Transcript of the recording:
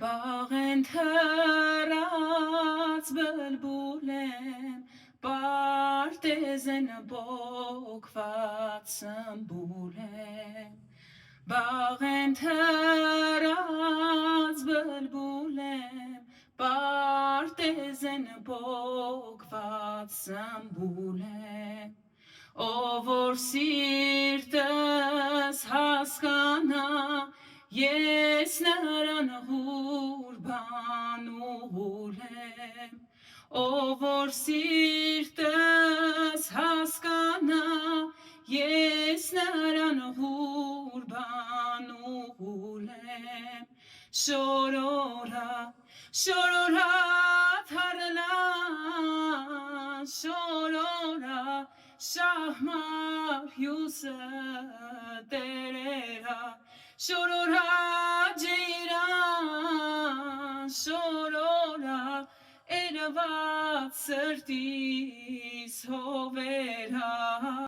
Բաղեն թրած բլբուլեմ, պարտեզեն բոգված սմբուլեմ, Բաղեն թրած բլբուլեմ, պարտեզեն բոգված սմբուլեմ, Ով որ սիրտս հասկանա, Ես նրան հուրբան ուղուլեմ, Ով որ սիրտս հասկանա, Ես նրան հուրբան ուղուլեմ, Շորորա, շորորա թարլա, շորորա, Շահմար հյուսը տերերա, Շորորա ջիրան, շորորա էրված սրտի